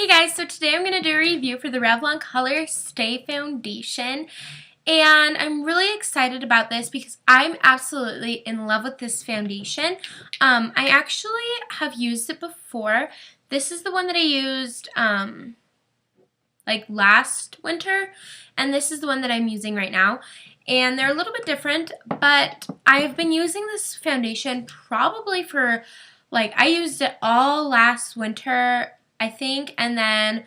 Hey guys, so today I'm going to do a review for the Revlon Colorstay Foundation, and I'm really excited about this because I'm absolutely in love with this foundation. I actually have used it before. This is the one that I used like last winter, and this is the one that I'm using right now. And they're a little bit different, but I've been using this foundation probably for, I used it all last winter, I think, and then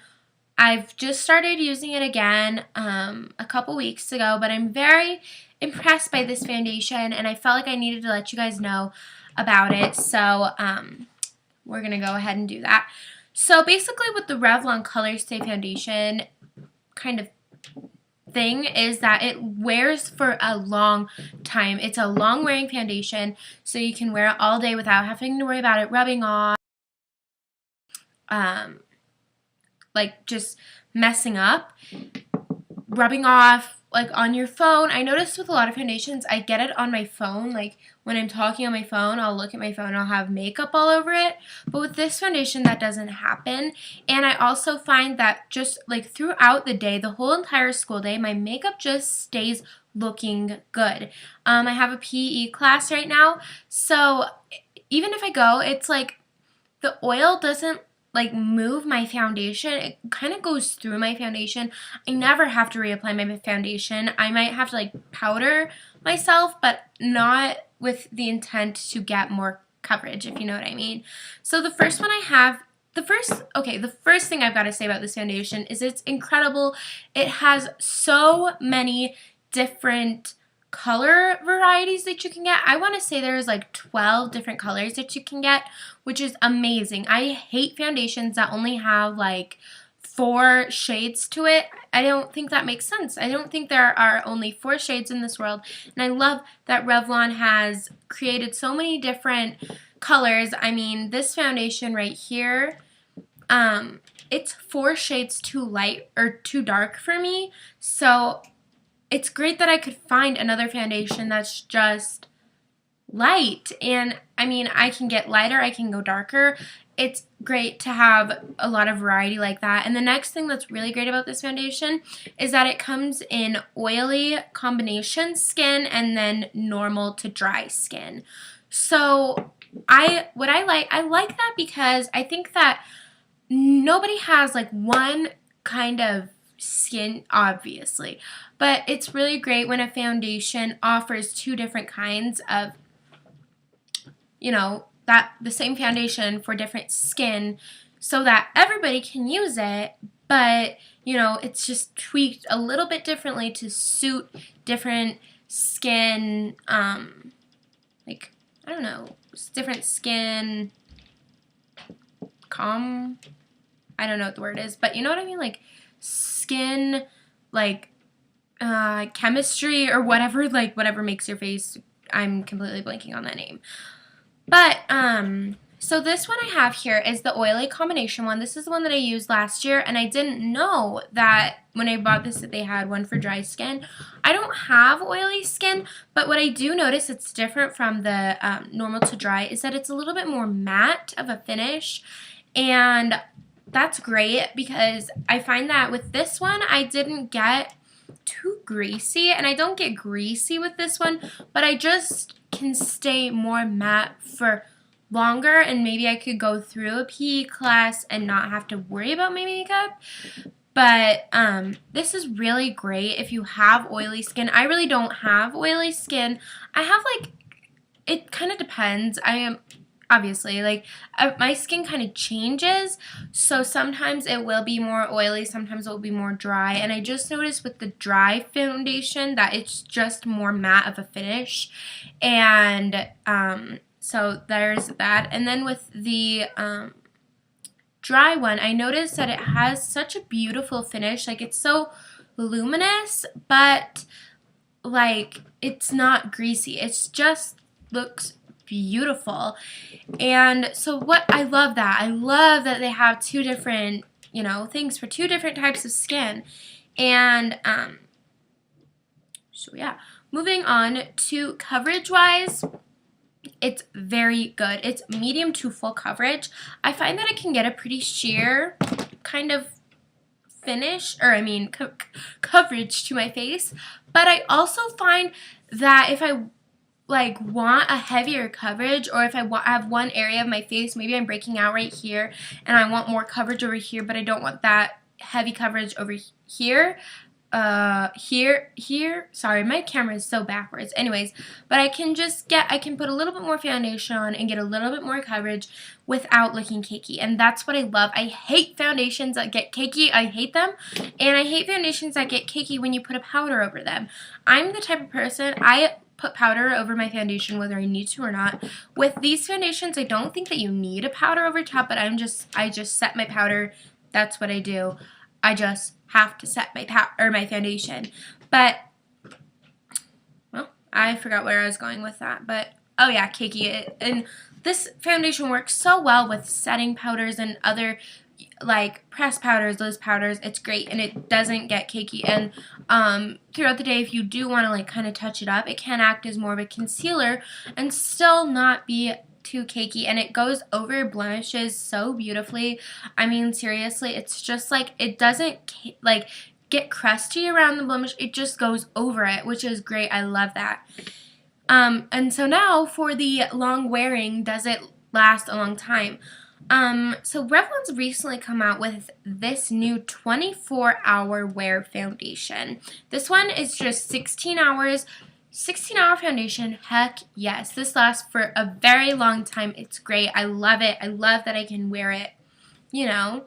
I've just started using it again a couple weeks ago, but I'm very impressed by this foundation, and I felt like I needed to let you guys know about it, so we're going to go ahead and do that. So basically with the Revlon Colorstay Foundation kind of thing is that it wears for a long time. It's a long wearing foundation, so you can wear it all day without having to worry about it rubbing off, like just messing up, rubbing off like on your phone. I noticed with a lot of foundations, I get it on my phone. Like when I'm talking on my phone, I'll look at my phone, I'll have makeup all over it. But with this foundation, that doesn't happen. And I also find that just like throughout the day, the whole entire school day, my makeup just stays looking good. I have a PE class right now, so even if I go, it's like the oil doesn't like move my foundation. It kind of goes through my foundation. I never have to reapply my foundation. I might have to like powder myself, but not with the intent to get more coverage, if you know what I mean. So the first one I have, the first thing I've got to say about this foundation is it's incredible. It has so many different color varieties that you can get. I want to say there's like 12 different colors that you can get, which is amazing. I hate foundations that only have like 4 shades to it. I don't think that makes sense. I don't think there are only 4 shades in this world, and I love that Revlon has created so many different colors. I mean, this foundation right here, it's 4 shades too light or too dark for me, so it's great that I could find another foundation that's just light. And I mean, I can get lighter, I can go darker. It's great to have a lot of variety like that. And the next thing that's really great about this foundation is that it comes in oily combination skin and then normal to dry skin. So I like that because I think that nobody has like one kind of skin, obviously, but it's really great when a foundation offers 2 different kinds of, you know, that the same foundation for different skin, so that everybody can use it, but you know, it's just tweaked a little bit differently to suit different skin, like, I don't know, different skin I don't know what the word is, but you know what I mean, like skin, like chemistry or whatever, like whatever makes your face, I'm completely blanking on that name. But so this one I have here is the oily combination one. This is the one that I used last year, and I didn't know that when I bought this that they had one for dry skin. I don't have oily skin, but what I do notice it's different from the normal to dry is that it's a little bit more matte of a finish, and that's great because I find that with this one I didn't get too greasy, and I don't get greasy with this one, but I just can stay more matte for longer, and maybe I could go through a PE class and not have to worry about my makeup. But this is really great if you have oily skin. I really don't have oily skin. I have like, it kind of depends. I am obviously, like, my skin kind of changes, so sometimes it will be more oily, sometimes it will be more dry, and I just noticed with the dry foundation that it's just more matte of a finish, and so there's that. And then with the dry one, I noticed that it has such a beautiful finish. Like, it's so luminous, but like it's not greasy. It's just looks beautiful. And so what I love that they have 2 different, you know, things for 2 different types of skin. And so yeah, moving on to coverage wise, it's very good. It's medium to full coverage. I find that it can get a pretty sheer kind of finish, or I mean coverage to my face. But I also find that if I like want a heavier coverage, or if I have one area of my face, maybe I'm breaking out right here and I want more coverage over here, but I don't want that heavy coverage over here. Here, sorry, my camera is so backwards. Anyways, but I can put a little bit more foundation on and get a little bit more coverage without looking cakey, and that's what I love. I hate foundations that get cakey. I hate them, and I hate foundations that get cakey when you put a powder over them. I'm the type of person, I put powder over my foundation whether I need to or not. With these foundations, I don't think that you need a powder over top, but I just set my powder. That's what I do. I just have to set my foundation. But, well, I forgot where I was going with that. But, oh yeah, cakey. And this foundation works so well with setting powders and other, like, pressed powders, loose powders. It's great, and it doesn't get cakey. And throughout the day, if you do want to, like, kind of touch it up, it can act as more of a concealer and still not be too cakey, and it goes over blemishes so beautifully. I mean, seriously, it's just like, it doesn't like get crusty around the blemish, it just goes over it, which is great. I love that. And so now for the long wearing, does it last a long time? So Revlon's recently come out with this new 24-hour wear foundation. This one is just 16 hours. 16-hour foundation, heck yes. This lasts for a very long time. It's great. I love it. I love that I can wear it, you know,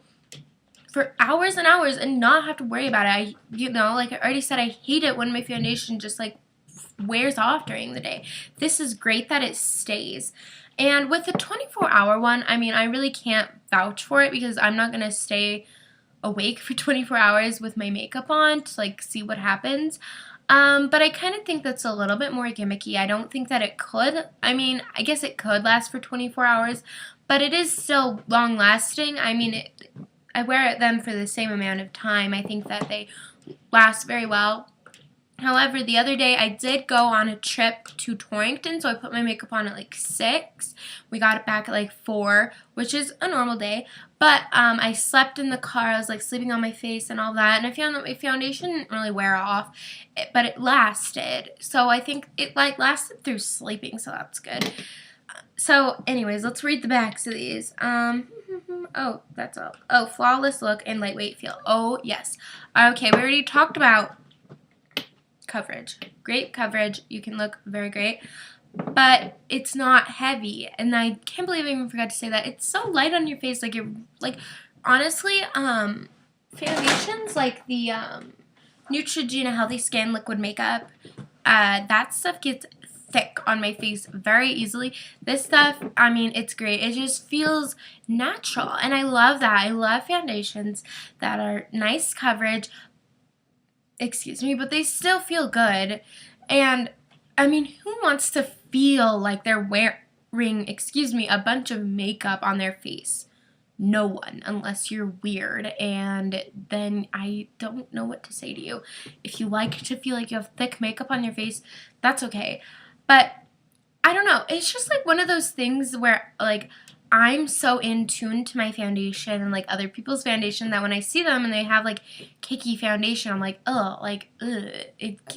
for hours and hours and not have to worry about it. Like I already said, I hate it when my foundation just like wears off during the day. This is great that it stays. And with the 24-hour one, I mean, I really can't vouch for it because I'm not going to stay awake for 24 hours with my makeup on to like see what happens. But I kind of think that's a little bit more gimmicky. I don't think that it could. I mean, I guess it could last for 24 hours, but it is still long lasting. I mean, I wear them for the same amount of time. I think that they last very well. However, the other day I did go on a trip to Torrington, so I put my makeup on at like 6. We got it back at like 4, which is a normal day. But I slept in the car. I was like sleeping on my face and all that, and I found that my foundation didn't really wear off, but it lasted. So I think it like lasted through sleeping, so that's good. So anyways, let's read the backs of these. Oh, that's all. Oh, flawless look and lightweight feel. Oh, yes. Okay, we already talked about coverage. Great coverage. You can look very great. But it's not heavy, and I can't believe I even forgot to say that. It's so light on your face, like you're like, honestly, foundations like the Neutrogena Healthy Skin Liquid Makeup, that stuff gets thick on my face very easily. This stuff, I mean, it's great. It just feels natural, and I love that. I love foundations that are nice coverage, excuse me, but they still feel good. And I mean, who wants to feel like they're wearing, excuse me, a bunch of makeup on their face? No one, unless you're weird, and then I don't know what to say to you. If you like to feel like you have thick makeup on your face, that's okay. But I don't know, it's just like one of those things where like I'm so in tune to my foundation and like other people's foundation that when I see them and they have like cakey foundation, I'm like, oh, like, ugh.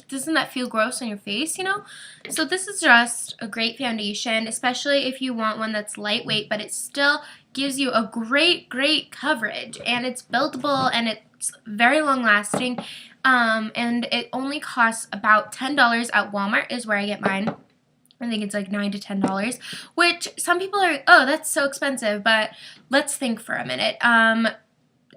Doesn't that feel gross on your face, you know? So this is just a great foundation, especially if you want one that's lightweight, but it still gives you a great, great coverage, and it's buildable and it's very long lasting, and it only costs about $10 at Walmart is where I get mine. I think it's like $9 to $10, which some people are, oh, that's so expensive, but let's think for a minute.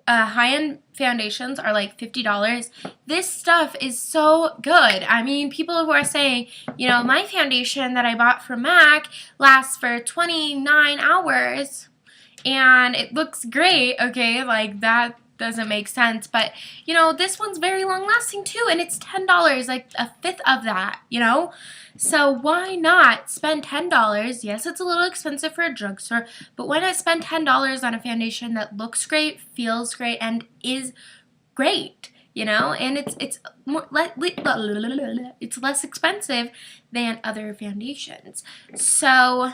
High-end foundations are like $50. This stuff is so good. I mean, people who are saying, you know, my foundation that I bought from MAC lasts for 29 hours, and it looks great, okay, like that doesn't make sense, but you know, this one's very long lasting too, and it's $10, like a fifth of that, you know? So why not spend $10? Yes, it's a little expensive for a drugstore, but why not spend $10 on a foundation that looks great, feels great, and is great, you know? And it's less expensive than other foundations. So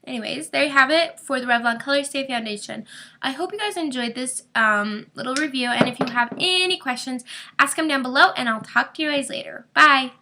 anyways, there you have it for the Revlon Colorstay Foundation. I hope you guys enjoyed this little review, and if you have any questions, ask them down below, and I'll talk to you guys later. Bye!